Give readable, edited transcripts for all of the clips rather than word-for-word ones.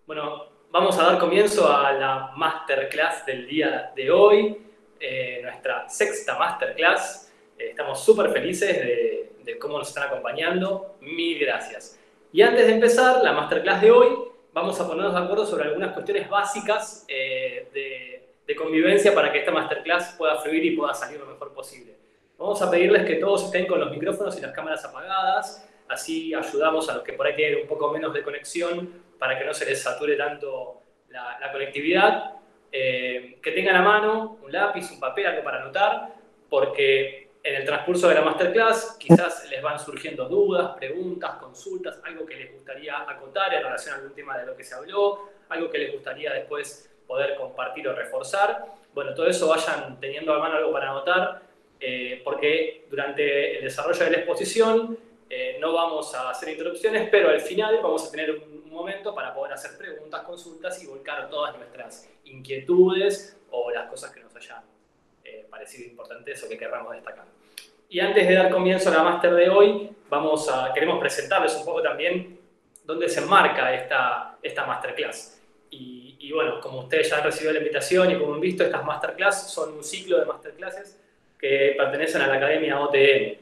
Bueno, vamos a dar comienzo a la masterclass del día de hoy, nuestra sexta masterclass. Estamos súper felices de cómo nos están acompañando. Mil gracias. Y antes de empezar la masterclass de hoy, vamos a ponernos de acuerdo sobre algunas cuestiones básicas de convivencia para que esta masterclass pueda fluir y pueda salir lo mejor posible. Vamos a pedirles que todos estén con los micrófonos y las cámaras apagadas, así ayudamos a los que por ahí tienen un poco menos de conexión para que no se les sature tanto la conectividad. Que tengan a mano un lápiz, un papel, algo para anotar, porque en el transcurso de la masterclass quizás les van surgiendo dudas, preguntas, consultas, algo que les gustaría acotar en relación a algún tema de lo que se habló, algo que les gustaría después poder compartir o reforzar. Bueno, todo eso vayan teniendo a mano algo para anotar, porque durante el desarrollo de la exposición no vamos a hacer interrupciones, pero al final vamos a tener un momento para poder hacer preguntas, consultas y volcar todas nuestras inquietudes o las cosas que nos hayan parecido importantes o que querramos destacar. Y antes de dar comienzo a la máster de hoy, queremos presentarles un poco también dónde se enmarca esta masterclass. Y bueno, como ustedes ya han recibido la invitación y como han visto, estas masterclass son un ciclo de masterclasses que pertenecen a la Academia OTM.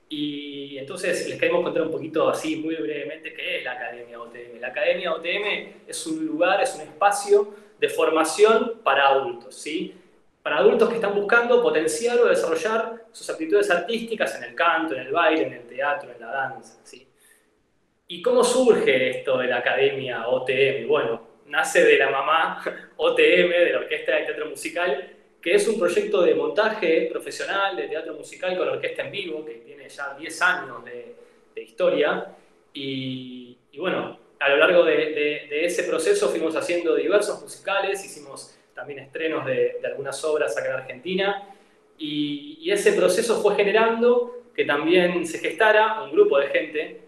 Y entonces les queremos contar un poquito así, muy brevemente, qué es la Academia OTM. La Academia OTM es un lugar, es un espacio de formación para adultos, ¿sí? Para adultos que están buscando potenciar o desarrollar sus aptitudes artísticas en el canto, en el baile, en el teatro, en la danza, ¿sí? ¿Y cómo surge esto de la Academia OTM? Bueno, nace de la mamá OTM, de la Orquesta de Teatro Musical, que es un proyecto de montaje profesional de teatro musical con orquesta en vivo, que tiene ya 10 años de historia. Y bueno, a lo largo de ese proceso fuimos haciendo diversos musicales, hicimos también estrenos de algunas obras acá en Argentina, y ese proceso fue generando que también se gestara un grupo de gente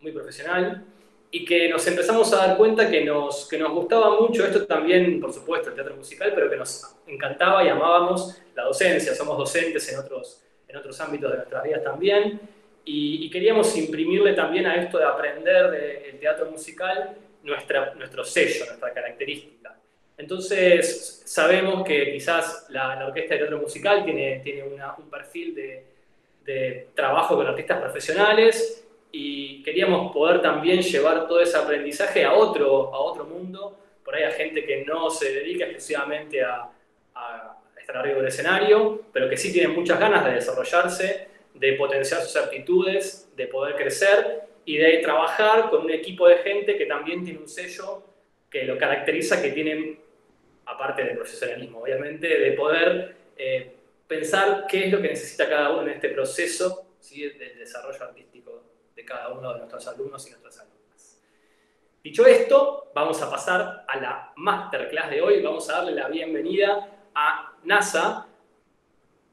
muy profesional, y que nos empezamos a dar cuenta que nos gustaba mucho esto también, por supuesto, el teatro musical, pero que nos encantaba y amábamos la docencia. Somos docentes en otros ámbitos de nuestras vidas también, y queríamos imprimirle también a esto de aprender del teatro musical nuestro sello, nuestra característica. Entonces, sabemos que quizás la Orquesta de Teatro Musical tiene un perfil de trabajo con artistas profesionales, y queríamos poder también llevar todo ese aprendizaje a otro mundo, por ahí a gente que no se dedica exclusivamente a estar arriba del escenario, pero que sí tiene muchas ganas de desarrollarse, de potenciar sus aptitudes, de poder crecer y de trabajar con un equipo de gente que también tiene un sello que lo caracteriza, que tienen, aparte del profesionalismo, obviamente, de poder pensar qué es lo que necesita cada uno en este proceso, ¿sí?, del desarrollo artístico de cada uno de nuestros alumnos y nuestras alumnas. Dicho esto, vamos a pasar a la masterclass de hoy. Vamos a darle la bienvenida a NASA.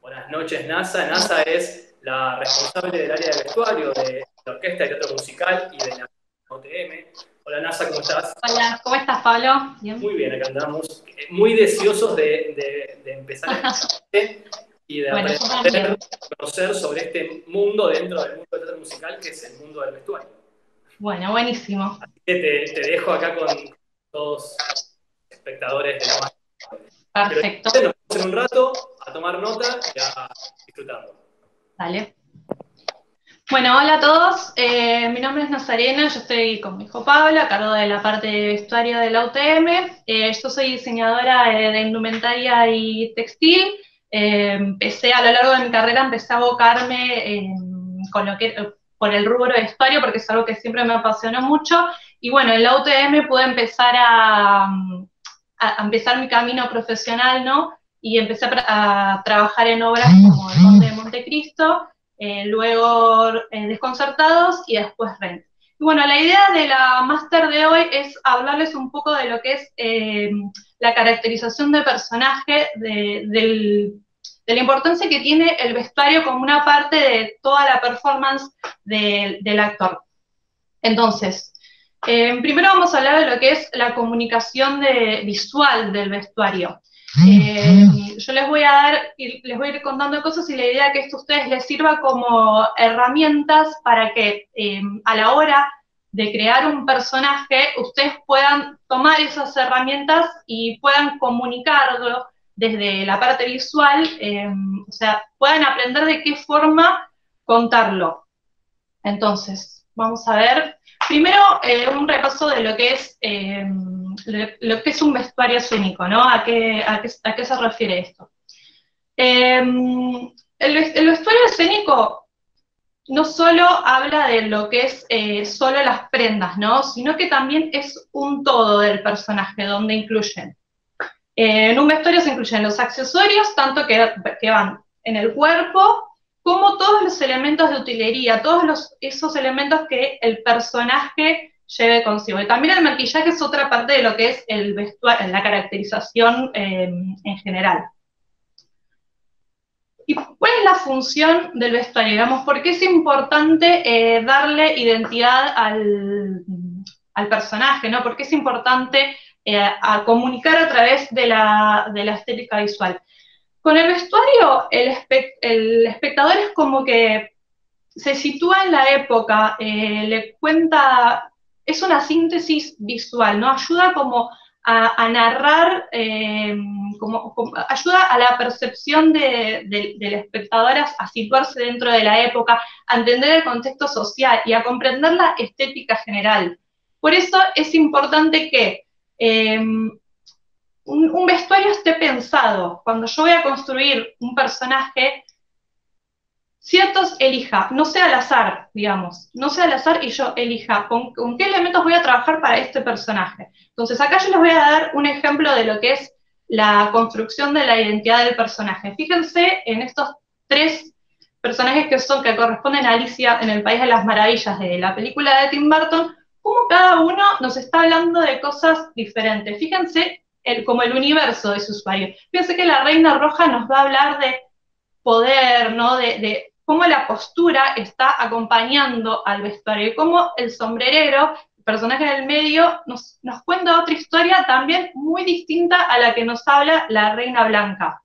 Buenas noches, NASA. NASA es la responsable del área de vestuario de la Orquesta de Teatro Musical y de la OTM. Hola, NASA, ¿cómo estás? Hola, ¿cómo estás, Pablo? Bien. Muy bien, acá andamos. Muy deseosos de empezar a escucharte y de Bueno, yo aprender, también. conocer sobre este mundo dentro del mundo del teatro musical, que es el mundo del vestuario. Bueno, buenísimo. Así que te dejo acá con todos los espectadores de la masterclass. Pero Perfecto. nos vamos en un rato a tomar nota y a disfrutarlo. Dale. Bueno, hola a todos. Mi nombre es Nazarena, yo estoy con mi hijo Pablo, a cargo de la parte de vestuario de la UTM. Yo soy diseñadora de indumentaria y textil. A lo largo de mi carrera, empecé a abocarme con por el rubro de vestuario, porque es algo que siempre me apasionó mucho. Y bueno, en la UTM pude empezar a empezar mi camino profesional, ¿no? Y empecé a trabajar en obras como el Conde de Montecristo, luego Desconcertados y después Rent. Y bueno, la idea de la máster de hoy es hablarles un poco de lo que es la caracterización de personaje, de la importancia que tiene el vestuario como una parte de toda la performance del actor. Entonces, primero vamos a hablar de lo que es la comunicación visual del vestuario. Yo les voy a ir contando cosas, y la idea es que esto a ustedes les sirva como herramientas para que a la hora de crear un personaje, ustedes puedan tomar esas herramientas y puedan comunicarlo desde la parte visual, o sea, puedan aprender de qué forma contarlo. Entonces, vamos a ver, primero un repaso de lo que es un vestuario escénico, ¿no? ¿A qué se refiere esto? El vestuario escénico no solo habla de lo que es solo las prendas, ¿no? Sino que también es un todo del personaje, donde incluyen. En un vestuario se incluyen los accesorios, tanto que van en el cuerpo, como todos los elementos de utilería, esos elementos que el personaje lleve consigo. Y también el maquillaje es otra parte de lo que es el vestuario, la caracterización en general. ¿Y cuál es la función del vestuario? Digamos, ¿por qué es importante darle identidad al personaje, ¿no? ¿Por qué es importante a comunicar a través de la estética visual? Con el vestuario, el espectador es como que se sitúa en la época, le cuenta, es una síntesis visual, ¿no? Ayuda como a narrar, ayuda a la percepción del espectador a situarse dentro de la época, a entender el contexto social y a comprender la estética general. Por eso es importante que un vestuario esté pensado. Cuando yo voy a construir un personaje, ciertos elija, no sea al azar, digamos, no sea al azar y yo elija con qué elementos voy a trabajar para este personaje. Entonces acá yo les voy a dar un ejemplo de lo que es la construcción de la identidad del personaje. Fíjense en estos tres personajes que corresponden a Alicia en el País de las Maravillas de la película de Tim Burton, cómo cada uno nos está hablando de cosas diferentes. Fíjense como el universo de su usuario. Fíjense que la Reina Roja nos va a hablar de poder, ¿no? De cómo la postura está acompañando al vestuario y cómo el sombrerero, el personaje del medio, nos cuenta otra historia también muy distinta a la que nos habla la Reina Blanca,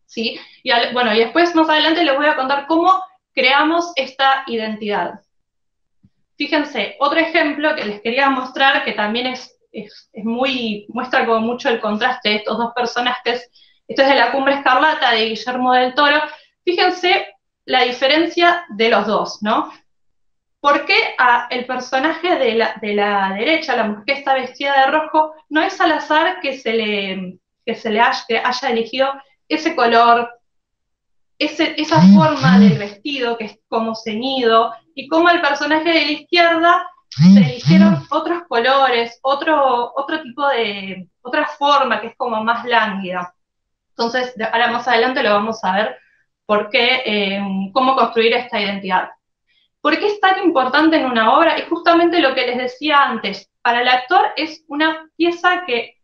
¿sí? Y después más adelante les voy a contar cómo creamos esta identidad. Fíjense, otro ejemplo que les quería mostrar, que también muestra como mucho el contraste de estos dos personajes. Esto es de La Cumbre Escarlata de Guillermo del Toro. Fíjense la diferencia de los dos, ¿no? ¿Por qué el personaje de la derecha, la mujer que está vestida de rojo, no es al azar que se le haya elegido ese color, esa forma del vestido que es como ceñido, y cómo el personaje de la izquierda se eligieron otros colores, otro tipo de, otra forma que es como más lánguida? Entonces, ahora más adelante lo vamos a ver por qué, cómo construir esta identidad. ¿Por qué es tan importante en una obra? Y justamente lo que les decía antes, para el actor es una pieza que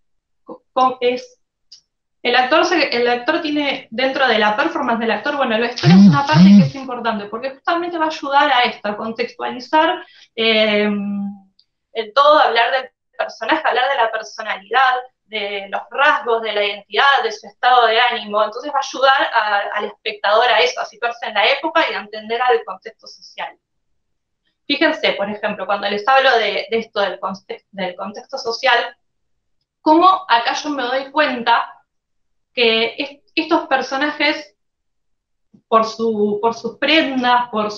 el actor tiene, dentro de la performance del actor, bueno, el vestuario es una parte que es importante, porque justamente va a ayudar a esto, a contextualizar el todo, hablar del personaje, hablar de la personalidad, de los rasgos, de la identidad, de su estado de ánimo. Entonces va a ayudar al espectador a eso, a situarse en la época y a entender al contexto social. Fíjense, por ejemplo, cuando les hablo de esto del contexto social, cómo acá yo me doy cuenta que estos personajes, por sus prendas, por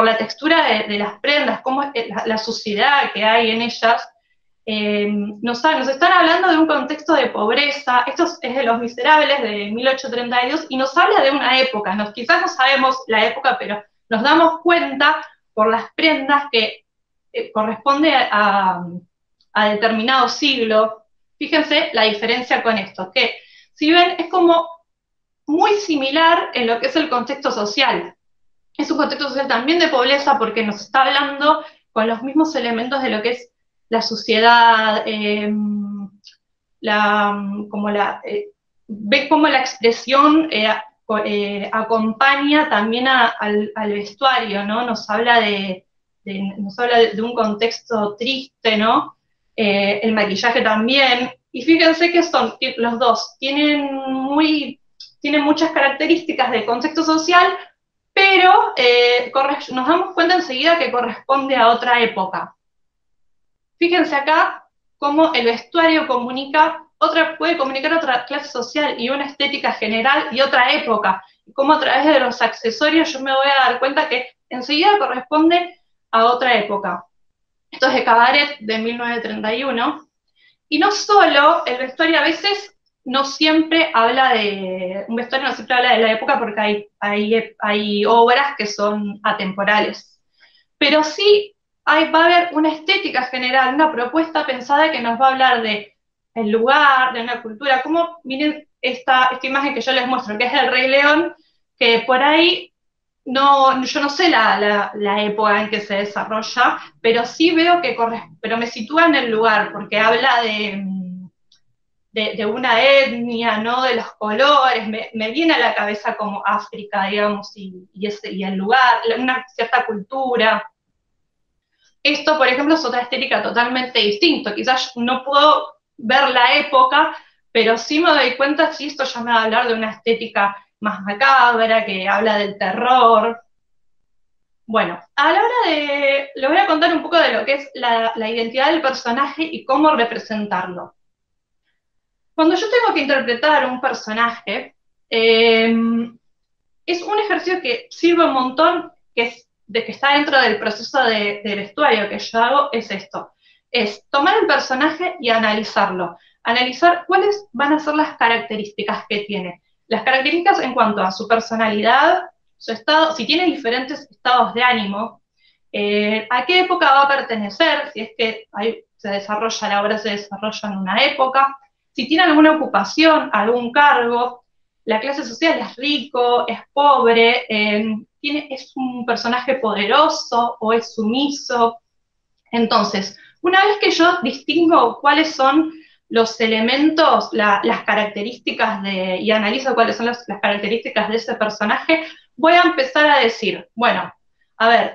la textura de las prendas, cómo la suciedad que hay en ellas, nos están hablando de un contexto de pobreza. Esto es de Los Miserables, de 1832, y nos habla de una época. Quizás no sabemos la época, pero nos damos cuenta por las prendas que corresponde a determinado siglo. Fíjense la diferencia con esto, que si ven es como muy similar en lo que es el contexto social. Es un contexto social también de pobreza porque nos está hablando con los mismos elementos de lo que es la suciedad, ve cómo la expresión acompaña también al vestuario, ¿no? Nos habla de un contexto triste, ¿no? El maquillaje también. Y fíjense que los dos tienen muchas características de contexto social, pero nos damos cuenta enseguida que corresponde a otra época. Fíjense acá cómo el vestuario puede comunicar otra clase social y una estética general y otra época, y cómo a través de los accesorios yo me voy a dar cuenta que enseguida corresponde a otra época. Esto es de Cabaret de 1931, y no solo el vestuario, a veces no siempre habla de, un vestuario no siempre habla de la época porque hay obras que son atemporales, pero sí va a haber una estética general, una propuesta pensada que nos va a hablar de el lugar, de una cultura, como miren esta imagen que yo les muestro, que es del Rey León, que por ahí yo no sé la época en que se desarrolla, pero sí veo pero me sitúa en el lugar, porque habla de una etnia, ¿no? De los colores, me viene a la cabeza como África, digamos, y el lugar, una cierta cultura. Esto, por ejemplo, es otra estética totalmente distinta. Quizás no puedo ver la época, pero sí me doy cuenta si esto ya me va a hablar de una estética más macabra, que habla del terror. Bueno, a la hora les voy a contar un poco de lo que es la identidad del personaje y cómo representarlo. Cuando yo tengo que interpretar un personaje, es un ejercicio que sirve un montón, que está dentro del proceso de vestuario que yo hago, es esto. Es tomar el personaje y analizarlo. Analizar cuáles van a ser las características que tiene. Las características en cuanto a su personalidad, su estado, si tiene diferentes estados de ánimo, a qué época va a pertenecer, si es que la obra se desarrolla en una época, si tiene alguna ocupación, algún cargo, la clase social es rico, es pobre, es un personaje poderoso o es sumiso. Entonces, una vez que yo distingo cuáles son los elementos, las características y analizo cuáles son las características de ese personaje, voy a empezar a decir, bueno, a ver,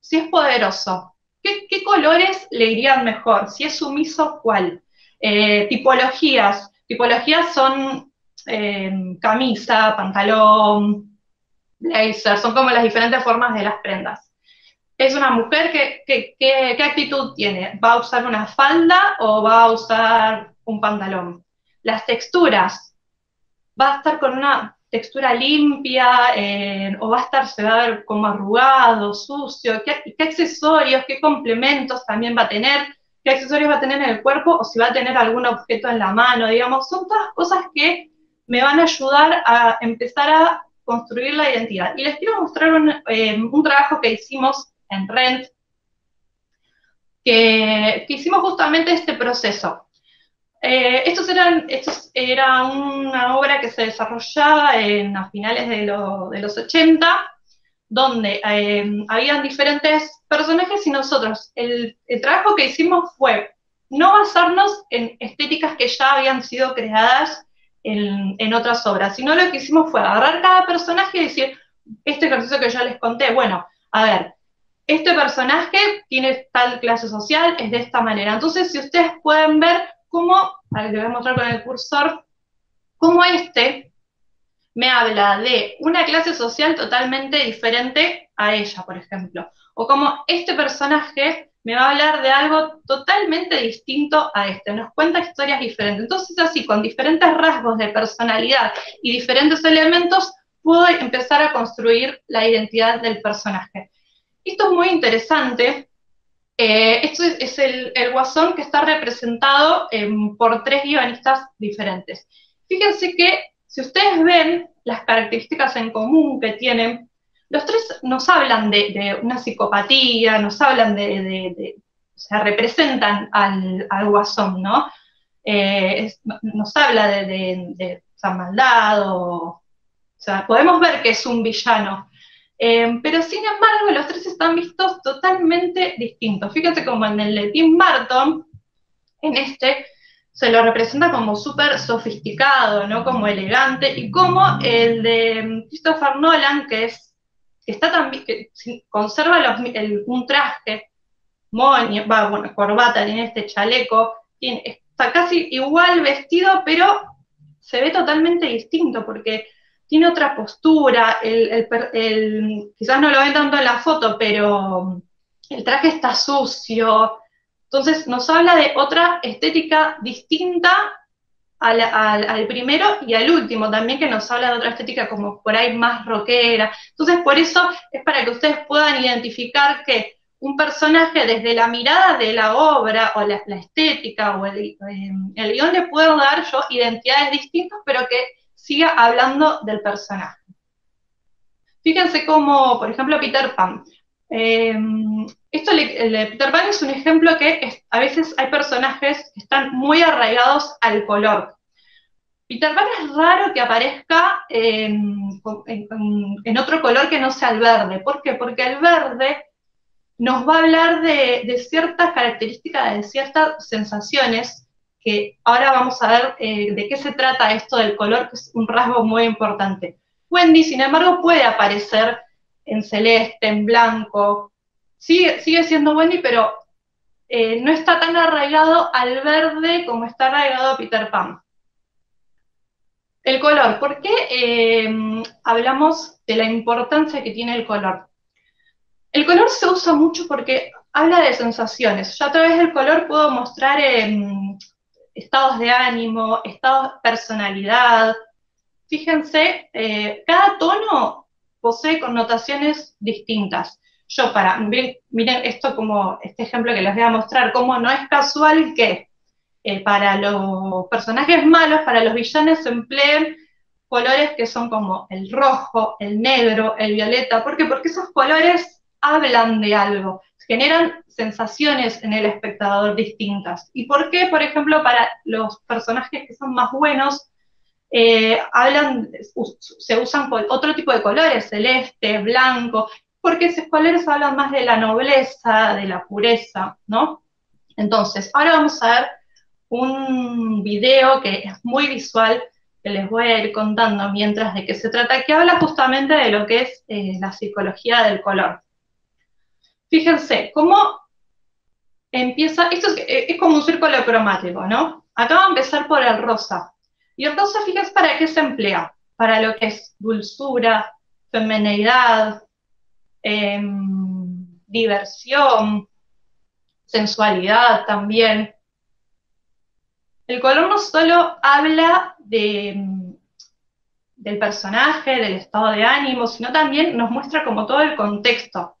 si es poderoso, ¿qué colores le irían mejor? Si es sumiso, ¿cuál? Tipologías son camisa, pantalón, blazer, son como las diferentes formas de las prendas. Es una mujer ¿qué actitud tiene? ¿Va a usar una falda o va a usar un pantalón? Las texturas, ¿va a estar con una textura limpia o se va a ver como arrugado, sucio? ¿Qué accesorios, qué complementos también va a tener? ¿Qué accesorios va a tener en el cuerpo o si va a tener algún objeto en la mano? Digamos, son todas cosas que me van a ayudar a empezar a construir la identidad. Y les quiero mostrar un trabajo que hicimos en Rent, que hicimos justamente este proceso. Era una obra que se desarrollaba a finales de los 80, donde habían diferentes personajes y nosotros, el trabajo que hicimos fue no basarnos en estéticas que ya habían sido creadas en otras obras, sino lo que hicimos fue agarrar cada personaje y decir, este ejercicio que ya les conté, bueno, a ver, este personaje tiene tal clase social, es de esta manera. Entonces, si ustedes pueden ver cómo, les voy a mostrar con el cursor, cómo me habla de una clase social totalmente diferente a ella, por ejemplo. O como este personaje me va a hablar de algo totalmente distinto a este, nos cuenta historias diferentes. Entonces, así, con diferentes rasgos de personalidad y diferentes elementos, puedo empezar a construir la identidad del personaje. Esto es muy interesante. Esto es el Guasón, que está representado por 3 guionistas diferentes. Fíjense que si ustedes ven las características en común que tienen, los 3 nos hablan de una psicopatía, nos hablan o sea, representan al Guasón, ¿no? Nos habla de maldad, o sea, podemos ver que es un villano. Pero sin embargo, los 3 están vistos totalmente distintos. Fíjate como en el de Tim Burton, en se lo representa como súper sofisticado, ¿no? Como elegante, y como el de Christopher Nolan, que conserva un traje, corbata, tiene este chaleco, está casi igual vestido, pero se ve totalmente distinto, porque tiene otra postura, quizás no lo ven tanto en la foto, pero el traje está sucio. Entonces nos habla de otra estética distinta al primero y al último también, que nos habla de otra estética como por ahí más rockera. Entonces por eso es para que ustedes puedan identificar que un personaje desde la mirada de la obra o la estética o el guión le puedo dar yo identidades distintas, pero que siga hablando del personaje. Fíjense como, por ejemplo, Peter Pan. El de Peter Pan es un ejemplo que a veces hay personajes que están muy arraigados al color. Peter Pan es raro que aparezca en otro color que no sea el verde. ¿Por qué? Porque el verde nos va a hablar de ciertas características, de ciertas sensaciones, que ahora vamos a ver de qué se trata esto del color, que es un rasgo muy importante. Wendy, sin embargo, puede aparecer en celeste, en blanco, sigue siendo Wendy, pero no está tan arraigado al verde como está arraigado Peter Pan. El color, ¿por qué hablamos de la importancia que tiene el color? El color se usa mucho porque habla de sensaciones. Yo a través del color puedo mostrar estados de ánimo, estados de personalidad. Fíjense, cada tono posee connotaciones distintas. Miren esto como este ejemplo que les voy a mostrar, cómo no es casual que para los personajes malos, para los villanos se empleen colores que son como el rojo, el negro, el violeta. ¿Por qué? Porque esos colores hablan de algo, generan sensaciones en el espectador distintas. ¿Y por qué, por ejemplo, para los personajes que son más buenos, se usan otro tipo de colores, celeste, blanco, porque esos colores hablan más de la nobleza, de la pureza, ¿no? Entonces, ahora vamos a ver un video que es muy visual, que les voy a ir contando mientras de qué se trata, que habla justamente de lo que es la psicología del color. Fíjense, cómo empieza, esto es como un círculo cromático, ¿no? Acá va a empezar por el rosa. Y el rosa, fíjense para qué se emplea, para lo que es dulzura, femineidad, diversión, sensualidad también. El color no solo habla del personaje, del estado de ánimo, sino también nos muestra como todo el contexto.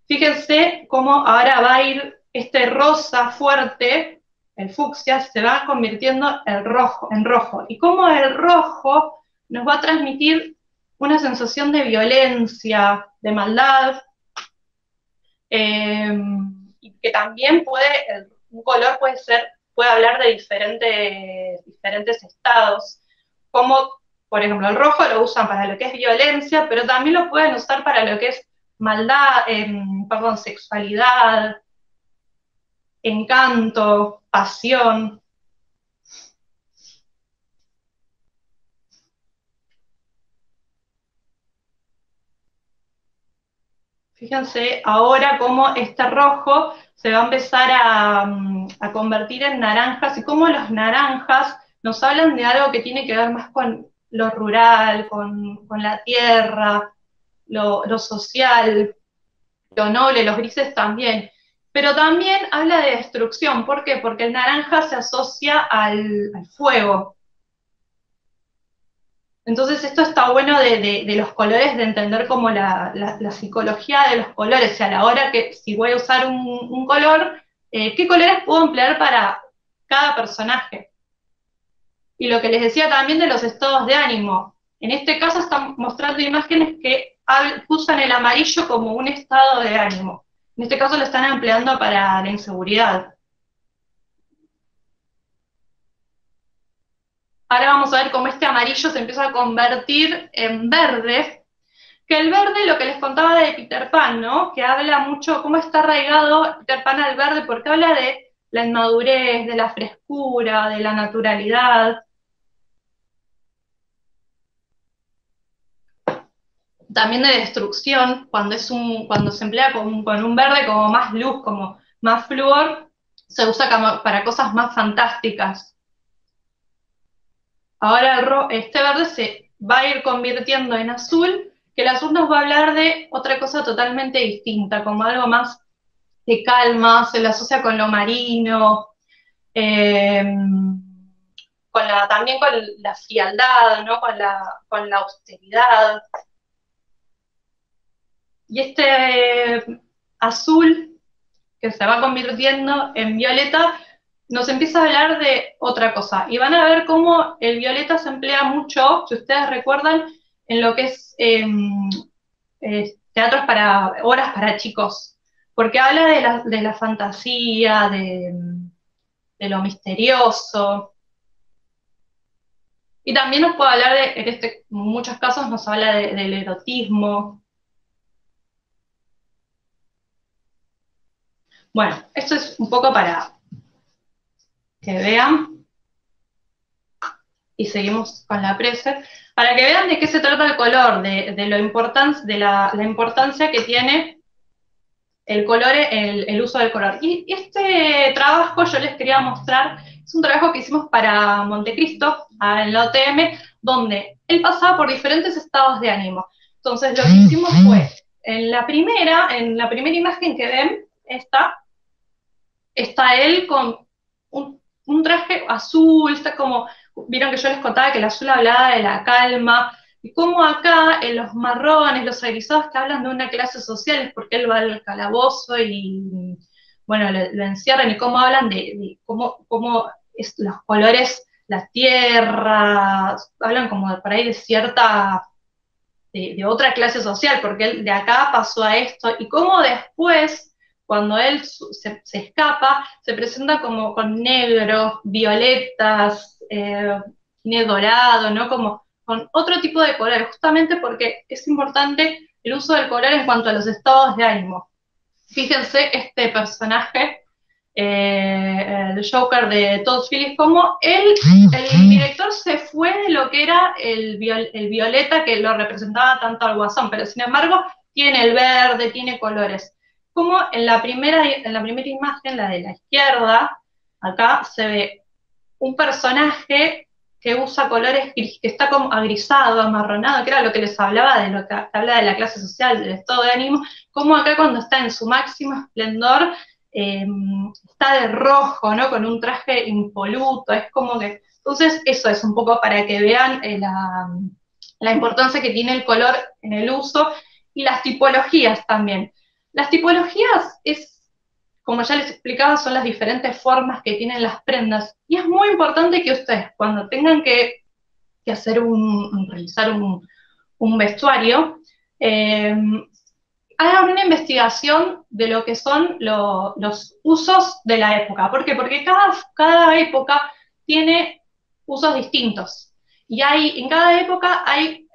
Fíjense cómo ahora va a ir este rosa fuerte, el fucsia, se va convirtiendo en rojo. Y cómo el rojo nos va a transmitir una sensación de violencia, de maldad, y que también un color puede hablar de diferentes estados, como por ejemplo el rojo lo usan para lo que es violencia, pero también lo pueden usar para lo que es maldad, sexualidad, encanto, pasión. Fíjense ahora cómo este rojo se va a empezar a convertir en naranjas y cómo los naranjas nos hablan de algo que tiene que ver más con lo rural, con la tierra, lo social, lo noble, los grises también. Pero también habla de destrucción. ¿Por qué? Porque el naranja se asocia al fuego. Entonces esto está bueno de los colores, de entender como la psicología de los colores, o sea, a la hora que si voy a usar un color, ¿qué colores puedo emplear para cada personaje? Y lo que les decía también de los estados de ánimo. En este caso están mostrando imágenes que usan el amarillo como un estado de ánimo. En este caso lo están empleando para la inseguridad. Ahora vamos a ver cómo este amarillo se empieza a convertir en verde, que el verde, lo que les contaba de Peter Pan, ¿no? Que habla mucho, cómo está arraigado Peter Pan al verde, porque habla de la inmadurez, de la frescura, de la naturalidad. También de destrucción, cuando se emplea con un verde como más luz, como más flúor, se usa para cosas más fantásticas. Ahora este verde va a ir convirtiendo en azul, que el azul nos va a hablar de otra cosa totalmente distinta, como algo más de calma, se lo asocia con lo marino, eh, también con la frialdad, ¿no? Con la austeridad. Y este azul, que se va convirtiendo en violeta, nos empieza a hablar de otra cosa. Y van a ver cómo el violeta se emplea mucho, si ustedes recuerdan, en lo que es teatros para, obras para chicos, porque habla de la fantasía, de lo misterioso. Y también nos puede hablar de, en muchos casos nos habla del erotismo. Bueno, esto es un poco para que vean, y seguimos con la prese, para que vean de qué se trata el color, de la importancia que tiene el color, el uso del color. Y este trabajo yo les quería mostrar, es un trabajo que hicimos para Montecristo, en la OTM, donde él pasaba por diferentes estados de ánimo. Entonces lo que hicimos fue, en la primera imagen que ven, está él con un traje azul, está como, vieron que yo les contaba que el azul hablaba de la calma, y como acá en los marrones, los agrisados que hablan de una clase social, es porque él va al calabozo y, bueno, lo encierran, y cómo hablan de cómo los colores, las tierras, hablan como por ahí de cierta, de otra clase social, porque él de acá pasó a esto, y cómo después, cuando él se escapa, se presenta como con negros, violetas, negro dorado, ¿no? Como con otro tipo de color, justamente porque es importante el uso del color en cuanto a los estados de ánimo. Fíjense este personaje, el Joker de Todd Phillips, como el director se fue de lo que era el violeta que lo representaba tanto al Guasón, pero sin embargo tiene el verde, tiene colores. Como en la primera imagen, la de la izquierda, acá se ve un personaje que usa colores gris, que está como agrisado, amarronado, que era lo que les hablaba, de lo que habla de la clase social, del estado de ánimo, como acá cuando está en su máximo esplendor, está de rojo, ¿no? Con un traje impoluto, es como que... Entonces, eso es un poco para que vean la importancia que tiene el color en el uso, y las tipologías también. Las tipologías como ya les explicaba, son las diferentes formas que tienen las prendas, y es muy importante que ustedes, cuando tengan que realizar un vestuario, hagan una investigación de lo que son los usos de la época. ¿Por qué? Porque cada época tiene usos distintos, y en cada época hay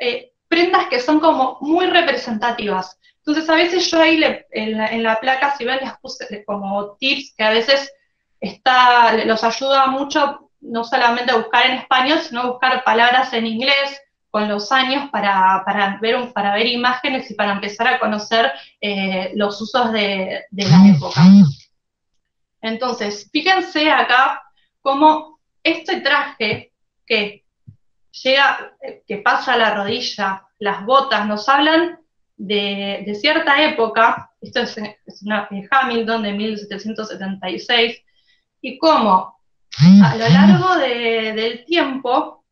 prendas que son como muy representativas. Entonces, a veces yo ahí en la placa, si ven, les puse como tips que a veces los ayuda mucho, no solamente a buscar en español, sino a buscar palabras en inglés con los años para ver imágenes y para empezar a conocer los usos de la época. Entonces, fíjense acá cómo este traje que pasa a la rodilla, las botas, nos hablan de cierta época. Esto es Hamilton de 1776, y cómo a lo largo del tiempo,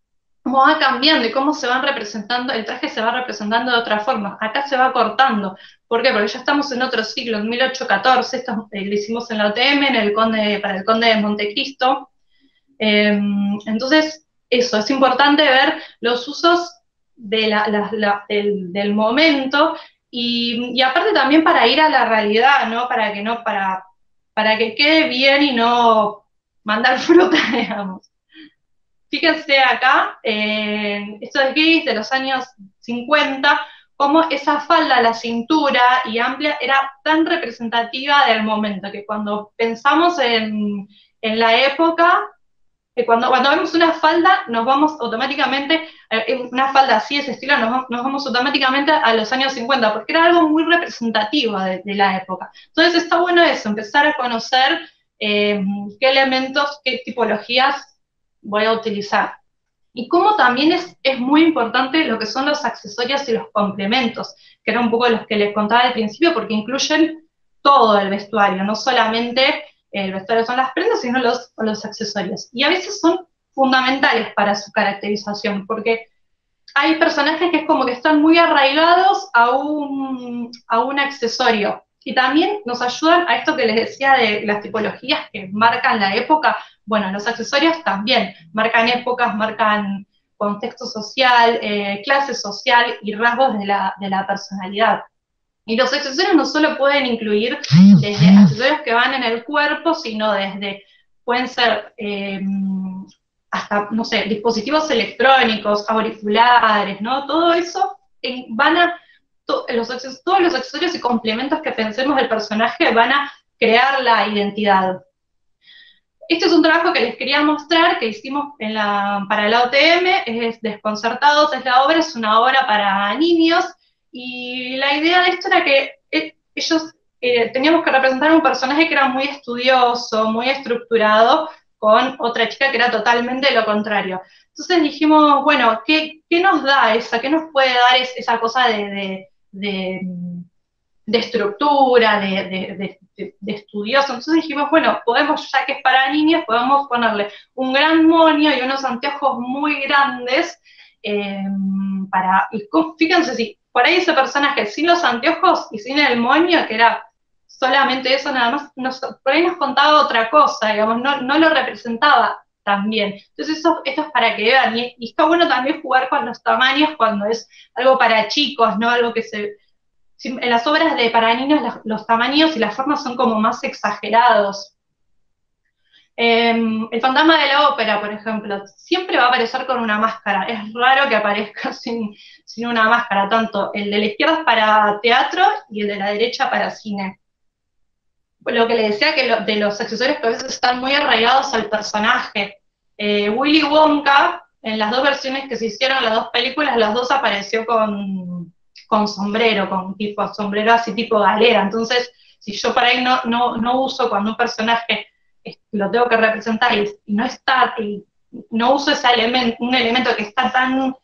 cómo va cambiando y cómo se van representando, el traje se va representando de otra forma. Acá se va cortando. ¿Por qué? Porque ya estamos en otro siglo, en 1814, esto lo hicimos en la OTM, para el conde de Montecristo. Entonces, eso, es importante ver los usos del momento, y aparte también para ir a la realidad, ¿no? Para que quede bien y no mandar fruta, digamos. Fíjense acá, esto es gris de los años 50, cómo esa falda a la cintura y amplia era tan representativa del momento, que cuando pensamos en la época, que cuando vemos una falda, nos vamos automáticamente, una falda así, ese estilo, nos vamos automáticamente a los años 50, porque era algo muy representativo de la época. Entonces está bueno eso, empezar a conocer qué elementos, qué tipologías voy a utilizar. Y cómo también es muy importante lo que son los accesorios y los complementos, que eran un poco los que les contaba al principio, porque incluyen todo el vestuario, no solamente el vestuario son las prendas, sino los accesorios. Y a veces son fundamentales para su caracterización, porque hay personajes que es como que están muy arraigados a un accesorio. Y también nos ayudan a esto que les decía de las tipologías que marcan la época. Bueno, los accesorios también marcan épocas, marcan contexto social, clase social y rasgos de la personalidad. Y los accesorios no solo pueden incluir desde accesorios que van en el cuerpo, sino desde, pueden ser hasta, no sé, dispositivos electrónicos, auriculares, ¿no? Todo eso van a, todos los accesorios y complementos que pensemos del personaje van a crear la identidad. Este es un trabajo que les quería mostrar, que hicimos para la OTM, es Desconcertados, es la obra, es una obra para niños, y la idea de esto era que ellos teníamos que representar a un personaje que era muy estudioso, muy estructurado, con otra chica que era totalmente lo contrario. Entonces dijimos, bueno, ¿qué nos da esa? ¿Qué nos puede dar esa cosa de estructura, de estudioso? Entonces dijimos, bueno, podemos, ya que es para niños, podemos ponerle un gran moño y unos anteojos muy grandes, y fíjense si por ahí ese personaje sin los anteojos y sin el moño, que era solamente eso nada más, por ahí nos contaba otra cosa, digamos, no lo representaba tan bien. Entonces esto es para que vean, y está bueno también jugar con los tamaños cuando es algo para chicos, ¿no? Algo que en las obras de para niños los tamaños y las formas son como más exagerados. El fantasma de la ópera, por ejemplo, siempre va a aparecer con una máscara. Es raro que aparezca sin una máscara, tanto el de la izquierda es para teatro y el de la derecha para cine. Lo que le decía que de los accesorios que a veces están muy arraigados al personaje. Willy Wonka, en las dos versiones que se hicieron, las dos películas, las dos apareció con sombrero, con tipo sombrero así tipo galera. Entonces, si yo por ahí no uso cuando un personaje lo tengo que representar y no está, y no uso ese un elemento que está tan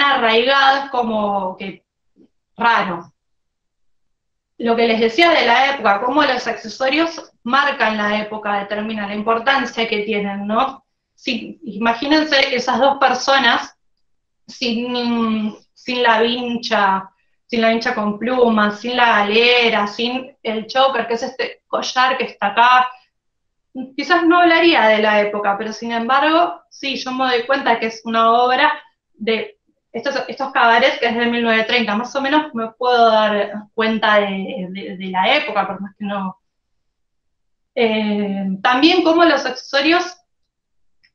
arraigado, es como que raro. Lo que les decía de la época, cómo los accesorios marcan la época, determinan la importancia que tienen, ¿no? Sí, imagínense esas dos personas sin la vincha con plumas, sin la galera, sin el choker, que es este collar que está acá. Quizás no hablaría de la época, pero sin embargo, sí, yo me doy cuenta que es una obra de estos cabarets que es de 1930, más o menos me puedo dar cuenta de la época, por más que no. También cómo los accesorios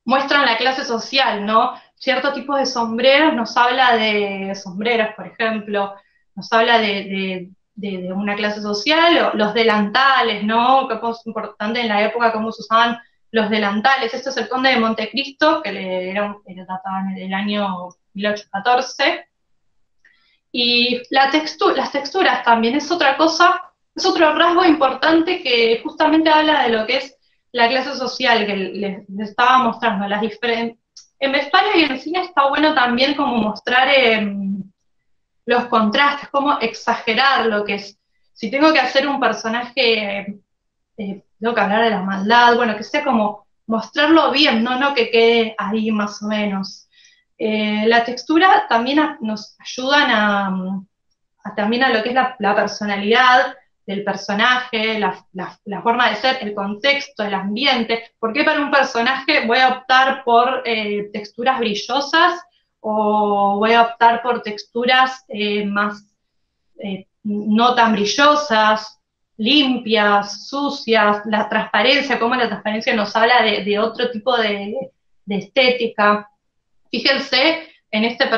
muestran la clase social, ¿no? Cierto tipo de sombreros nos habla de sombreros, por ejemplo, nos habla de una clase social, o los delantales, ¿no? Que es importante en la época cómo se usaban los delantales. Esto es el Conde de Montecristo, que databa del año 1814. Y las texturas también es otra cosa, es otro rasgo importante que justamente habla de lo que es la clase social que les estaba mostrando, las diferentes. En vestuario y en cine está bueno también como mostrar los contrastes, cómo exagerar lo que es. Si tengo que hacer un personaje, tengo que hablar de la maldad, bueno, que sea como mostrarlo bien, no que quede ahí más o menos. La textura también nos ayudan también a lo que es la personalidad del personaje, la forma de ser, el contexto, el ambiente. ¿Por qué para un personaje voy a optar por texturas brillosas o voy a optar por texturas más no tan brillosas, limpias, sucias? La transparencia, cómo la transparencia nos habla de otro tipo de estética. Fíjense en esta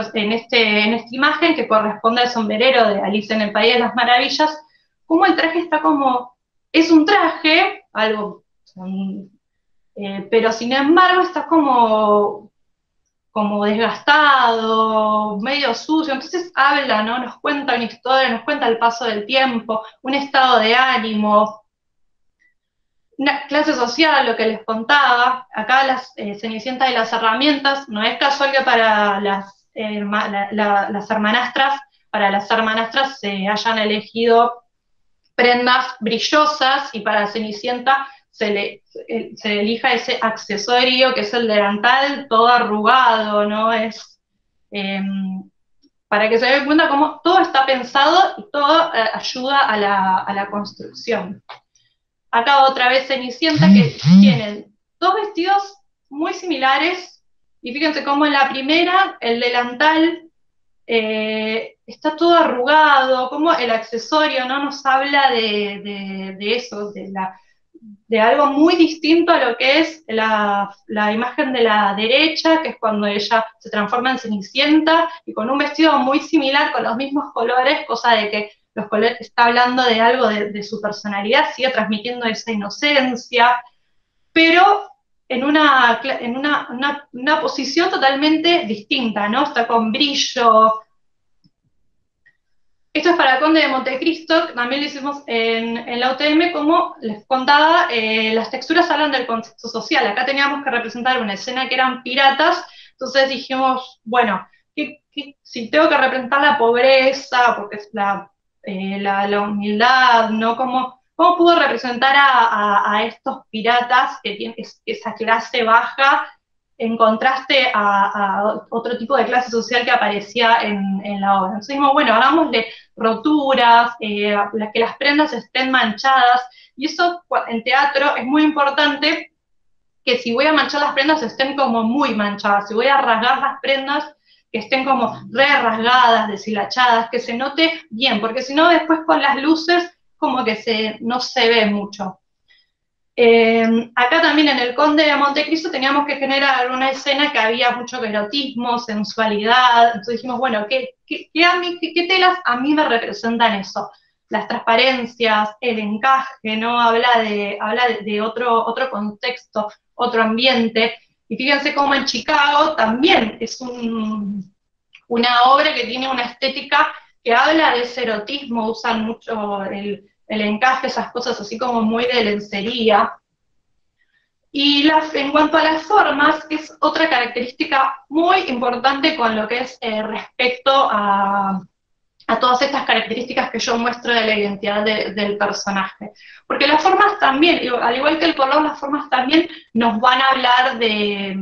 imagen que corresponde al sombrerero de Alicia en el País de las Maravillas, cómo el traje está como, es un traje, pero sin embargo está como desgastado, medio sucio. Entonces habla, ¿no? Nos cuenta una historia, nos cuenta el paso del tiempo, un estado de ánimo. una clase social, lo que les contaba, acá las Cenicienta y las herramientas, no es casual que para las hermanastras, se hayan elegido prendas brillosas y para Cenicienta se elija ese accesorio que es el delantal todo arrugado, ¿no? Es para que se den cuenta cómo todo está pensado y todo ayuda a la construcción. Acá otra vez Cenicienta, que tienen dos vestidos muy similares, y fíjense cómo en la primera el delantal está todo arrugado, como el accesorio, ¿no? Nos habla de eso, de algo muy distinto a lo que es la imagen de la derecha, que es cuando ella se transforma en Cenicienta, y con un vestido muy similar, con los mismos colores, cosa de que los colores está hablando de algo de su personalidad, sigue transmitiendo esa inocencia, pero en una posición totalmente distinta, ¿no? Está con brillo. Esto es para el Conde de Montecristo, también lo hicimos en la UTM, como les contaba, las texturas hablan del contexto social. Acá teníamos que representar una escena que eran piratas, entonces dijimos, bueno, si tengo que representar la pobreza, porque es la humildad, ¿no? ¿Cómo puedo representar a estos piratas que tienen esa clase baja en contraste a otro tipo de clase social que aparecía en la obra? Entonces dijimos, bueno, hagámosle roturas, que las prendas estén manchadas, y eso en teatro es muy importante, que si voy a manchar las prendas estén como muy manchadas, si voy a rasgar las prendas que estén como re rasgadas, deshilachadas, que se note bien, porque si no después con las luces como que no se ve mucho. Acá también en el Conde de Montecristo teníamos que generar una escena que había mucho erotismo, sensualidad, entonces dijimos, bueno, ¿qué telas a mí me representan eso? Las transparencias, el encaje, ¿no? Habla de otro contexto, otro ambiente, y fíjense cómo en Chicago también es una obra que tiene una estética que habla de ese erotismo, usan mucho el encaje, esas cosas así como muy de lencería. Y en cuanto a las formas, es otra característica muy importante con lo que es respecto a todas estas características que yo muestro de la identidad del personaje. Porque las formas también, al igual que el color, las formas también nos van a hablar de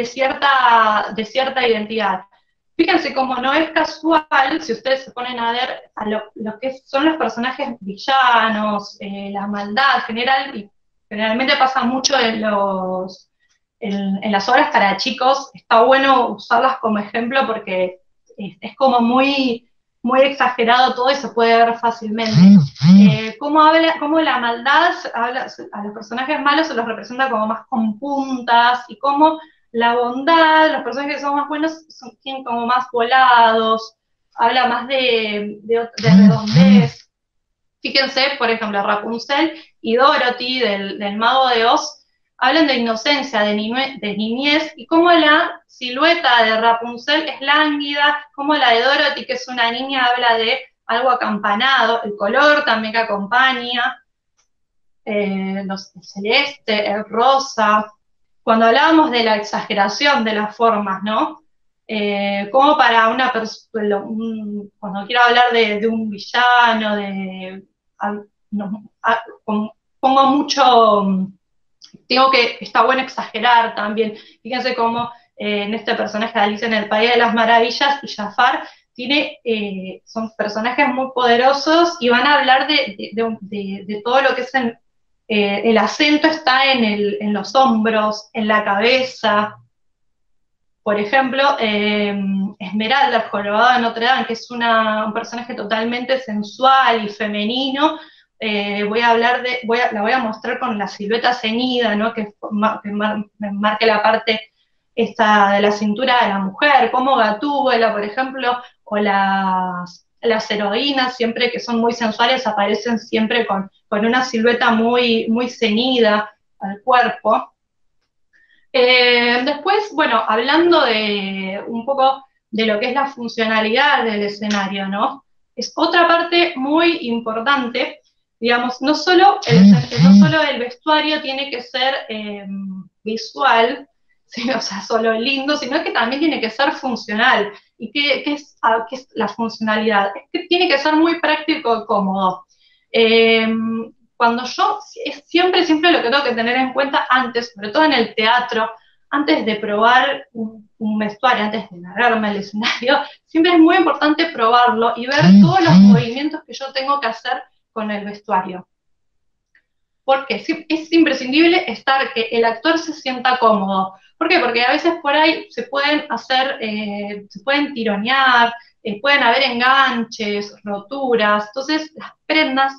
cierta identidad. Fíjense, como no es casual, si ustedes se ponen a ver a lo que son los personajes villanos, la maldad general, y generalmente pasa mucho en las obras para chicos, está bueno usarlas como ejemplo porque es como muy, muy exagerado todo y se puede ver fácilmente. Cómo la maldad a los personajes malos se los representa como más con puntas, y cómo la bondad, los personajes que son más buenos tienen como más volados, habla más de redondez. Fíjense, por ejemplo, Rapunzel y Dorothy del Mago de Oz hablan de inocencia, de niñez, y cómo la silueta de Rapunzel es lánguida, cómo la de Dorothy, que es una niña, habla de algo acampanado, el color también que acompaña, el celeste, el rosa. Cuando hablábamos de la exageración de las formas, ¿no? Como para una persona, cuando quiero hablar de un villano, pongo mucho, está bueno exagerar también. Fíjense cómo en este personaje de Alicia en el País de las Maravillas y Jafar son personajes muy poderosos y van a hablar de todo lo que es el acento está en los hombros, en la cabeza. Por ejemplo, Esmeralda, el jorobado de Notre Dame, que es un personaje totalmente sensual y femenino. La voy a mostrar con la silueta ceñida, ¿no? que marque la parte esta de la cintura de la mujer, como Gatúbela, por ejemplo, o las heroínas, siempre que son muy sensuales, aparecen siempre con una silueta muy, muy ceñida al cuerpo. Después, bueno, hablando un poco de lo que es la funcionalidad del escenario, ¿no? Es otra parte muy importante. digamos, no solo el vestuario tiene que ser visual, ¿sí? O sea, solo lindo, sino que también tiene que ser funcional. ¿Y qué es la funcionalidad? Es que tiene que ser muy práctico y cómodo. Eh, Cuando yo, siempre lo que tengo que tener en cuenta antes, sobre todo en el teatro, antes de probar un vestuario, antes de largarme al escenario, siempre es muy importante probarlo y ver todos los movimientos que yo tengo que hacer con el vestuario. Porque es imprescindible que el actor se sienta cómodo. ¿Por qué? Porque a veces por ahí se pueden tironear, pueden haber enganches, roturas, entonces las prendas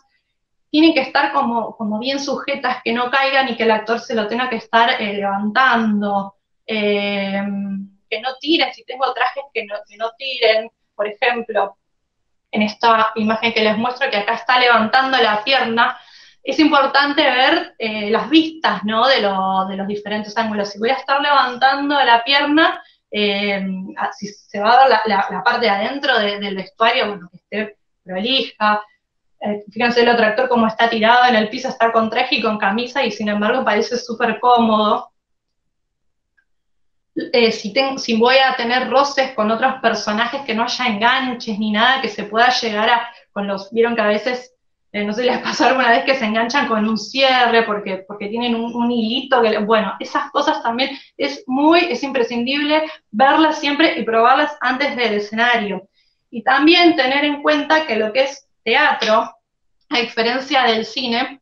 tienen que estar como bien sujetas, que no caigan y que el actor se lo tenga que estar levantando, que no tiren, si tengo trajes que no tiren, por ejemplo, en esta imagen que les muestro, que acá está levantando la pierna, es importante ver las vistas, ¿no? de los diferentes ángulos. Si voy a estar levantando la pierna, si se va a ver la parte de adentro del vestuario, bueno, que esté prolija. Fíjense el otro actor como está tirado en el piso, está con traje y con camisa, y sin embargo parece súper cómodo. Si voy a tener roces con otros personajes, que no haya enganches ni nada, que se pueda llegar vieron que a veces, no sé si les pasó alguna vez que se enganchan con un cierre porque tienen un hilito, bueno, esas cosas también es imprescindible verlas siempre y probarlas antes del escenario. Y también tener en cuenta que lo que es teatro, a diferencia del cine,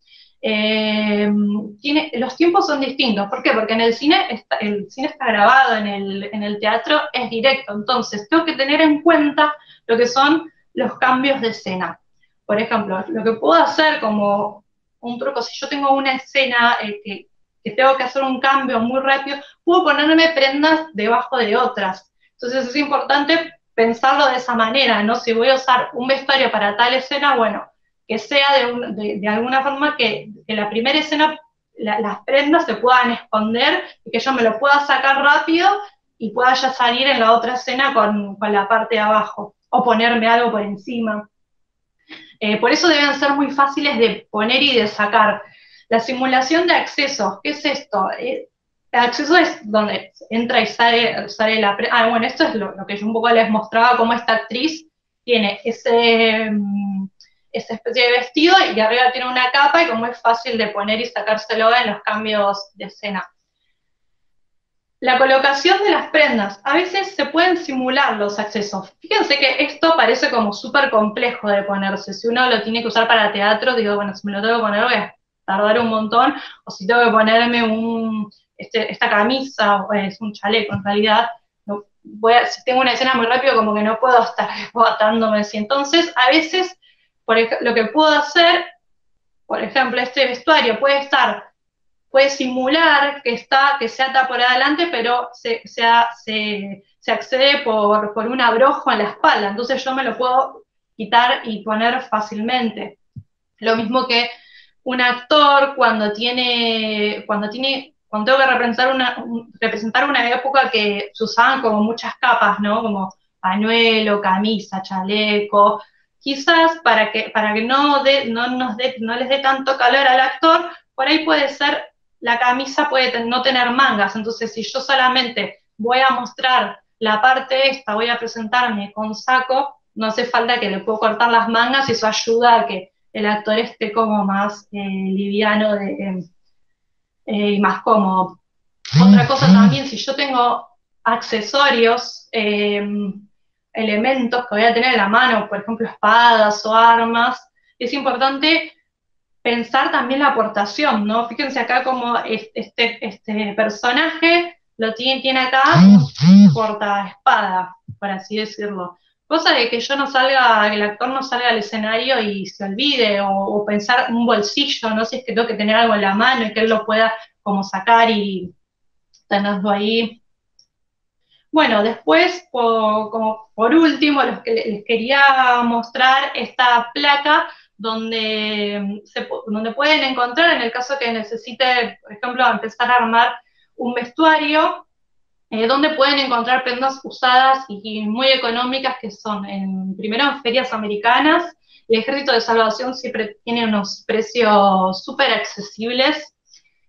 los tiempos son distintos. ¿Por qué? Porque el cine está grabado, en el teatro es directo. Entonces, tengo que tener en cuenta lo que son los cambios de escena. Por ejemplo, lo que puedo hacer como un truco, si yo tengo una escena que tengo que hacer un cambio muy rápido, puedo ponerme prendas debajo de otras. Entonces, es importante pensarlo de esa manera, ¿no? Si voy a usar un vestuario para tal escena, bueno, que sea de alguna forma que la primera escena las prendas se puedan esconder y que yo me lo pueda sacar rápido y pueda ya salir en la otra escena con la parte de abajo, o ponerme algo por encima. Por eso deben ser muy fáciles de poner y de sacar. La simulación de accesos, ¿qué es esto? El acceso es donde entra y sale la prenda. Bueno, esto es lo que yo un poco les mostraba, cómo esta actriz tiene esa especie de vestido y arriba tiene una capa, y como es fácil de poner y sacárselo en los cambios de escena. La colocación de las prendas. A veces se pueden simular los accesos. Fíjense que esto parece como súper complejo de ponerse. Si uno lo tiene que usar para teatro, digo, bueno, si me lo tengo que poner voy a tardar un montón, o si tengo que ponerme esta camisa, o es un chaleco en realidad, si tengo una escena muy rápido, como que no puedo estar atándome así. Entonces, a veces, lo que puedo hacer, por ejemplo, este vestuario puede simular que se ata por adelante, pero se accede por un abrojo en la espalda, entonces yo me lo puedo quitar y poner fácilmente. Lo mismo que un actor cuando tengo que representar una época que se usaban como muchas capas, ¿no? Como pañuelo, camisa, chaleco, quizás para que no les dé tanto calor al actor, por ahí puede ser, la camisa puede no tener mangas, entonces si yo solamente voy a mostrar la parte esta, voy a presentarme con saco, no hace falta que le puedo cortar las mangas, y eso ayuda a que el actor esté como más liviano y más cómodo. Otra cosa también, si yo tengo accesorios, elementos que voy a tener en la mano, por ejemplo espadas o armas, es importante pensar también la aportación, ¿no? Fíjense acá como este personaje tiene acá un portaespada, por así decirlo. Cosa de que el actor no salga al escenario y se olvide, o pensar un bolsillo, no sé, si es que tengo que tener algo en la mano y que él lo pueda como sacar y tenerlo ahí. Bueno, después, como por último, les quería mostrar esta placa donde pueden encontrar, en el caso que necesite, por ejemplo, empezar a armar un vestuario, donde pueden encontrar prendas usadas y muy económicas, que son primero en ferias americanas. El Ejército de Salvación siempre tiene unos precios súper accesibles.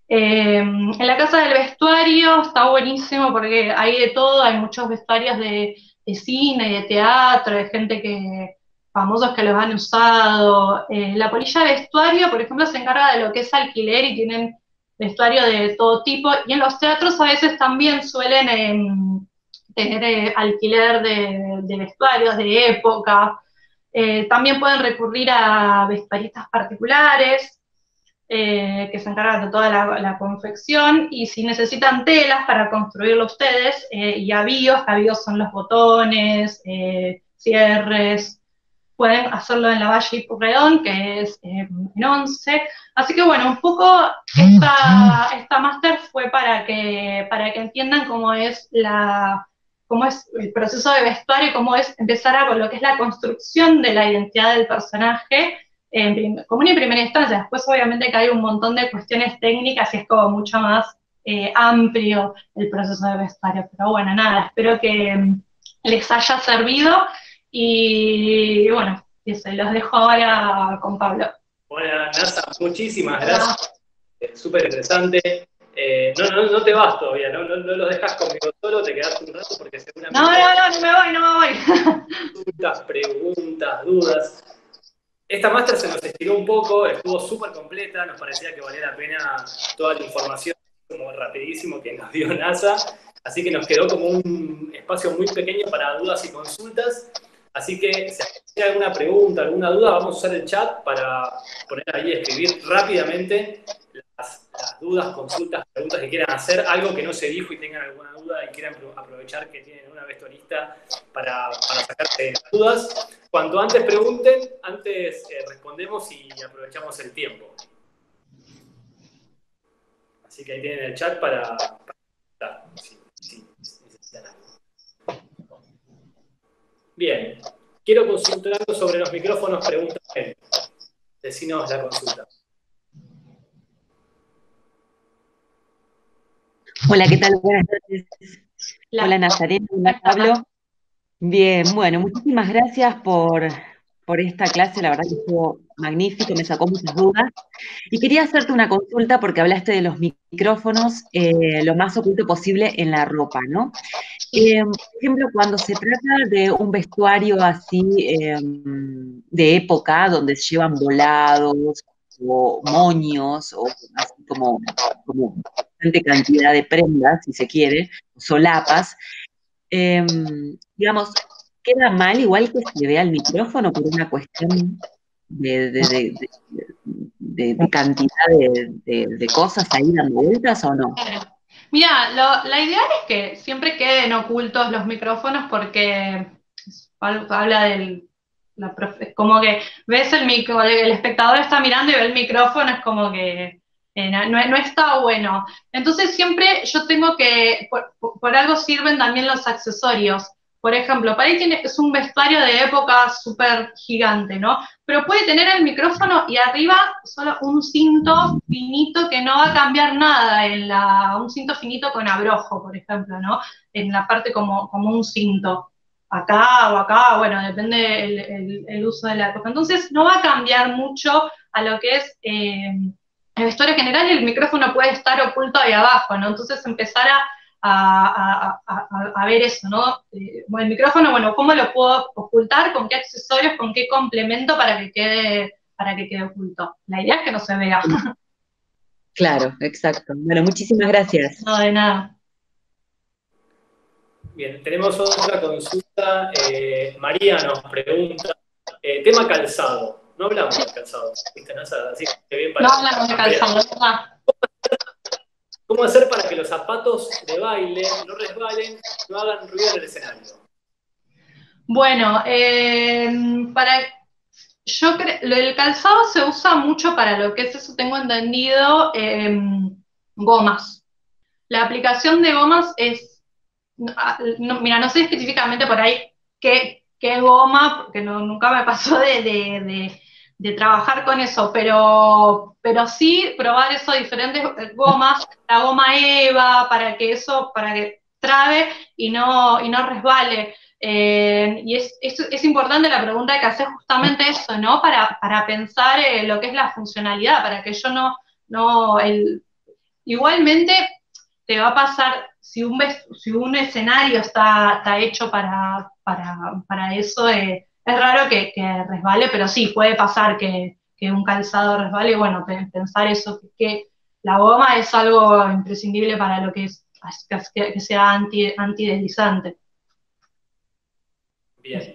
En la Casa del Vestuario está buenísimo porque hay de todo, hay muchos vestuarios de cine, de teatro, de gente famosos que los han usado. La polilla de vestuario, por ejemplo, se encarga de lo que es alquiler y tienen vestuario de todo tipo. Y en los teatros a veces también suelen tener alquiler de vestuarios de época. También pueden recurrir a vestuaristas particulares que se encargan de toda la confección, y si necesitan telas para construirlo ustedes, y avíos son los botones, cierres, pueden hacerlo en la Valle y Purredón, que es en 11. Así que bueno, un poco esta máster fue para que entiendan cómo es el proceso de vestuario, cómo es empezar con lo que es la construcción de la identidad del personaje, como en primera instancia. Después obviamente que hay un montón de cuestiones técnicas y es como mucho más amplio el proceso de vestuario. Pero bueno, nada, espero que les haya servido y bueno, se los dejo ahora con Pablo. Bueno, Nasa, muchísimas gracias. Súper interesante. No te vas todavía, no los dejas conmigo solo, te quedas un rato porque seguramente... No me voy. Preguntas, dudas. Esta máster se nos estiró un poco, estuvo súper completa, nos parecía que valía la pena toda la información como rapidísimo que nos dio NASA, así que nos quedó como un espacio muy pequeño para dudas y consultas, así que si hay alguna pregunta, alguna duda, vamos a usar el chat para poner ahí, escribir rápidamente las dudas, consultas, preguntas que quieran hacer, algo que no se dijo y tengan alguna duda y quieran aprovechar que tienen una vestuarista para sacarse las dudas. Cuanto antes pregunten, antes respondemos y aprovechamos el tiempo. Así que ahí tienen el chat para si necesitan algo. Bien, quiero consultar algo sobre los micrófonos, pregunta. Decinos la consulta. Hola, ¿qué tal? Buenas noches. Hola, Nazarena, hola, Pablo. Bien, bueno, muchísimas gracias por esta clase, la verdad que estuvo magnífico, me sacó muchas dudas. Y quería hacerte una consulta porque hablaste de los micrófonos lo más oculto posible en la ropa, ¿no? Por ejemplo, cuando se trata de un vestuario así de época, donde se llevan volados o moños, o así como bastante cantidad de prendas, si se quiere, solapas, digamos, queda mal igual que se vea el micrófono por una cuestión de cantidad de cosas ahí dando vueltas, ¿o no? Mira, la ideal es que siempre queden ocultos los micrófonos porque habla como que ves el espectador está mirando y ve el micrófono, es como que no está bueno. Entonces siempre yo tengo que, por algo sirven también los accesorios. Por ejemplo, para ahí es un vestuario de época súper gigante, ¿no? Pero puede tener el micrófono y arriba solo un cinto finito que no va a cambiar nada, un cinto finito con abrojo, por ejemplo, ¿no? En la parte como un cinto. Acá o acá, bueno, depende el uso de la época. Entonces no va a cambiar mucho a lo que es el vestuario general, y el micrófono puede estar oculto ahí abajo, ¿no? Entonces empezar a ver eso, ¿no? El micrófono, bueno, ¿cómo lo puedo ocultar? ¿Con qué accesorios? ¿Con qué complemento para que quede oculto? La idea es que no se vea. Claro, exacto. Bueno, muchísimas gracias. No, de nada. Bien, tenemos otra consulta. María nos pregunta, tema calzado. No hablamos de calzado, ¿viste? Así que bien para... No hablamos de calzado, ¿verdad? ¿Cómo hacer para que los zapatos de baile no resbalen, no hagan ruido en el escenario? Bueno, el calzado se usa mucho para lo que es eso, tengo entendido, gomas. La aplicación de gomas es, mira, no sé específicamente por ahí qué goma, porque nunca me pasó de trabajar con eso, pero sí probar eso, diferentes gomas, la goma Eva, para que trabe y no resbale. Y es importante la pregunta que haces justamente eso, ¿no? Para pensar lo que es la funcionalidad, para que yo igualmente te va a pasar, si un escenario está hecho para eso, es raro que resbale, pero sí, puede pasar que un calzado resbale, y bueno, pensar eso, que la goma es algo imprescindible para lo que es que sea antideslizante. Bien.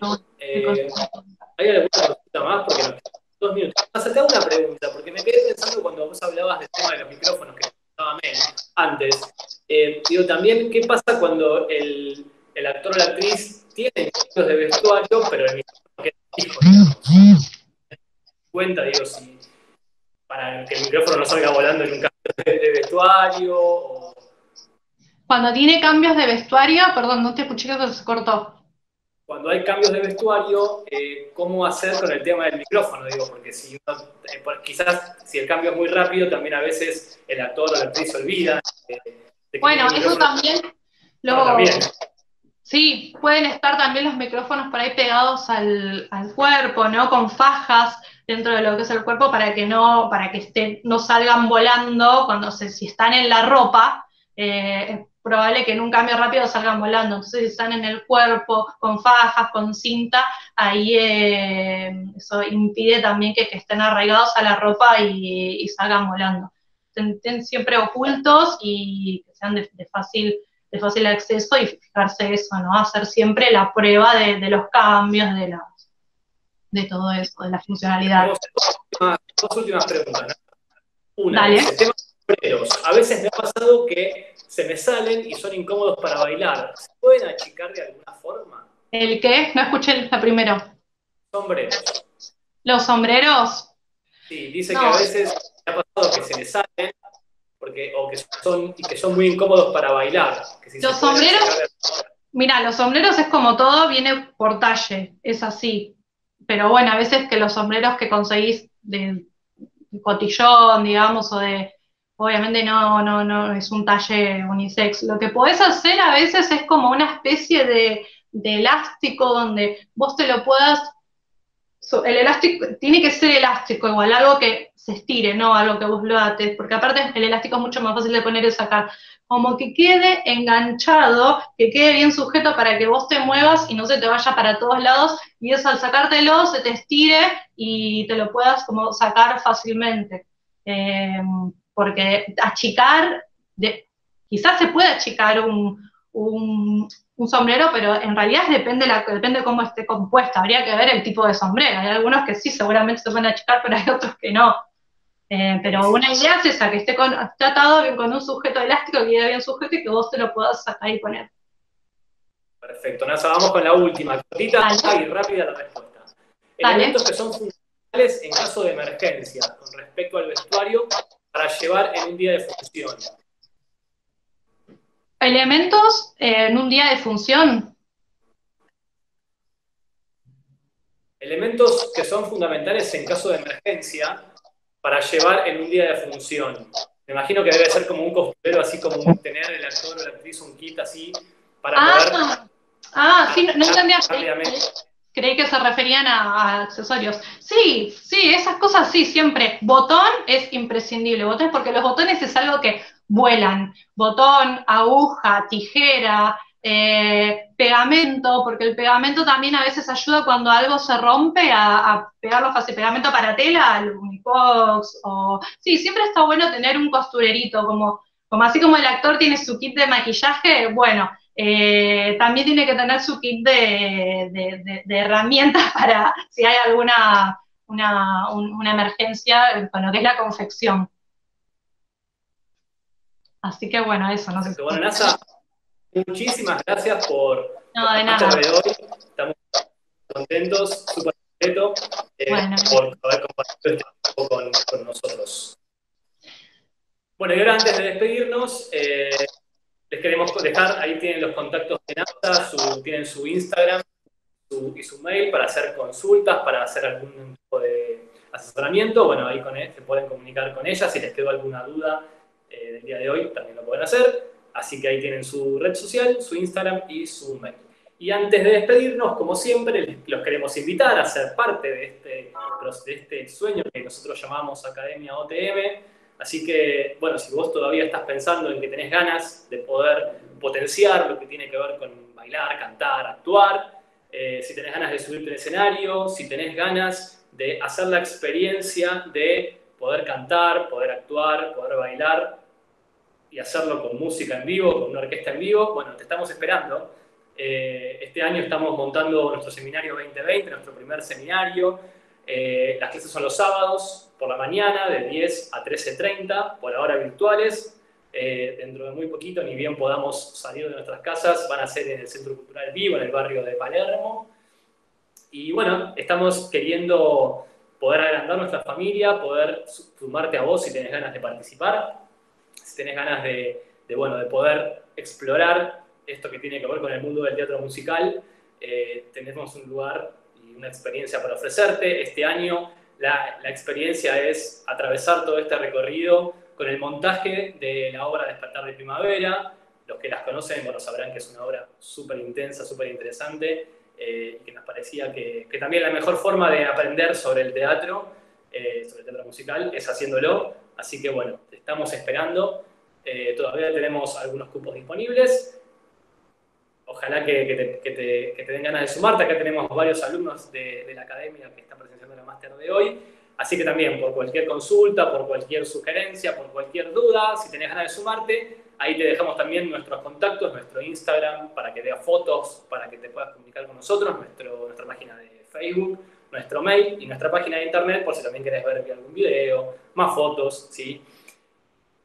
¿Hay alguna pregunta más? Porque nos quedan 2 minutos. Te hago una pregunta, porque me quedé pensando cuando vos hablabas del tema de los micrófonos que comentaba Mel antes. Digo, también, ¿qué pasa cuando el actor o la actriz tiene cambios de vestuario, pero el micrófono queda fijo, digamos? Cuenta, digo, si para que el micrófono no salga volando en un cambio de vestuario o... Cuando tiene cambios de vestuario, perdón, no te escuché que se cortó. Cuando hay cambios de vestuario, ¿cómo hacer con el tema del micrófono? Digo, porque si uno, quizás si el cambio es muy rápido, también a veces el actor o la actriz se olvida. Bueno, eso también también. Sí, pueden estar también los micrófonos por ahí pegados al cuerpo, ¿no? Con fajas dentro de lo que es el cuerpo para que no salgan volando si están en la ropa, es probable que en un cambio rápido salgan volando. Entonces, si están en el cuerpo, con fajas, con cinta, ahí eso impide también que estén arraigados a la ropa y salgan volando. Estén siempre ocultos y que sean de fácil acceso, y fijarse eso, ¿no? Hacer siempre la prueba de los cambios, de todo eso, de la funcionalidad. Dos últimas preguntas, ¿no? Una, Dale. el tema de sombreros. A veces me ha pasado que se me salen y son incómodos para bailar. ¿Se pueden achicar de alguna forma? ¿El qué? No escuché la primero. Sombreros. ¿Los sombreros? Sí, dice que a veces me ha pasado que se me salen que son muy incómodos para bailar. Que si los sombreros, mira, los sombreros es como todo, viene por talle, es así. Pero bueno, a veces que los sombreros que conseguís de cotillón, digamos, obviamente no es un talle unisex. Lo que podés hacer a veces es como una especie de elástico donde vos te lo puedas. El elástico tiene que ser elástico igual, algo que se estire, no algo que vos lo ates, porque aparte el elástico es mucho más fácil de poner y sacar. Como que quede enganchado, que quede bien sujeto para que vos te muevas y no se te vaya para todos lados, y eso al sacártelo se te estire y te lo puedas como sacar fácilmente. Porque achicar, quizás se puede achicar un sombrero, pero en realidad depende cómo esté compuesta. Habría que ver el tipo de sombrero. Hay algunos que sí, seguramente se pueden achicar, pero hay otros que no. Pero una idea es esa, que esté atado bien con un sujeto elástico, que quede bien sujeto y que vos te lo puedas sacar y poner. Perfecto, Nasa, vamos con la última, cortita y rápida la respuesta. Elementos que son fundamentales en caso de emergencia con respecto al vestuario para llevar en un día de función. Elementos en un día de función. Elementos que son fundamentales en caso de emergencia para llevar en un día de función. Me imagino que debe ser como un costurero, así como tener el actor o la actriz un kit así para poder... Sí, no entendía. Creí que se referían a accesorios. Sí, esas cosas sí, siempre. Botón es imprescindible. Botón, porque los botones es algo que vuelan. Botón, aguja, tijera, pegamento, porque el pegamento también a veces ayuda cuando algo se rompe a pegarlo fácil. Pegamento para tela, al Unipox, sí, siempre está bueno tener un costurerito, como así como el actor tiene su kit de maquillaje, bueno, también tiene que tener su kit de herramientas para si hay alguna una emergencia con lo que es la confección. Así que bueno, eso. No sé si... Bueno, Nasa, muchísimas gracias por de nada. De hoy. Estamos contentos, súper contentos por haber compartido este tiempo con nosotros. Bueno, y ahora antes de despedirnos, les queremos dejar, ahí tienen los contactos de NASA, tienen su Instagram y su mail para hacer consultas, para hacer algún tipo de asesoramiento. Bueno, ahí se pueden comunicar con ella. Si les quedó alguna duda del día de hoy, también lo pueden hacer. así que ahí tienen su red social, su Instagram y su mail. Y antes de despedirnos, como siempre, los queremos invitar a ser parte de este sueño que nosotros llamamos Academia OTM. Así que, bueno, si vos todavía estás pensando en que tenés ganas de poder potenciar lo que tiene que ver con bailar, cantar, actuar, si tenés ganas de subirte al escenario, si tenés ganas de hacer la experiencia de poder cantar, poder actuar, poder bailar y hacerlo con música en vivo, con una orquesta en vivo, bueno, te estamos esperando. Este año estamos montando nuestro seminario 2020, nuestro primer seminario. Las clases son los sábados por la mañana, de 10 a 13:30, por ahora virtuales. Dentro de muy poquito, ni bien podamos salir de nuestras casas, van a ser en el Centro Cultural Vivo, en el barrio de Palermo. Y bueno, estamos queriendo poder agrandar nuestra familia, poder sumarte a vos si tenés ganas de participar, si tenés ganas de poder explorar esto que tiene que ver con el mundo del teatro musical. Tenemos un lugar y una experiencia para ofrecerte. Este año la experiencia es atravesar todo este recorrido con el montaje de la obra Despertar de Primavera. Los que las conocen, bueno, sabrán que es una obra súper intensa, súper interesante, y que nos parecía que también la mejor forma de aprender sobre el teatro musical, es haciéndolo. Así que bueno, te estamos esperando. Todavía tenemos algunos cupos disponibles. Ojalá que te den ganas de sumarte. Acá tenemos varios alumnos de la academia que están presenciando la máster de hoy. Así que también, por cualquier consulta, por cualquier sugerencia, por cualquier duda, si tenés ganas de sumarte, ahí te dejamos también nuestros contactos, nuestro Instagram, para que veas fotos, para que te puedas comunicar con nosotros, nuestra página de Facebook, nuestro mail y nuestra página de internet, por si también querés ver algún video, más fotos, ¿sí?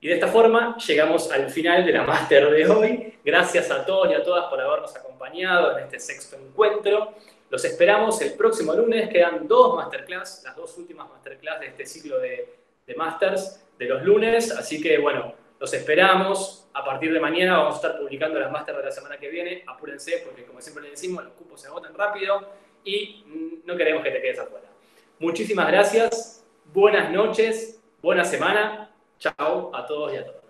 Y de esta forma llegamos al final de la máster de hoy. Gracias a todos y a todas por habernos acompañado en este sexto encuentro. Los esperamos el próximo lunes. Quedan 2 masterclass, las 2 últimas masterclass de este ciclo de masters de los lunes. Así que, bueno, los esperamos. A partir de mañana vamos a estar publicando las máster de la semana que viene. Apúrense porque, como siempre les decimos, los cupos se agotan rápido y no queremos que te quedes afuera. Muchísimas gracias. Buenas noches. Buena semana. Chao a todos y a todas.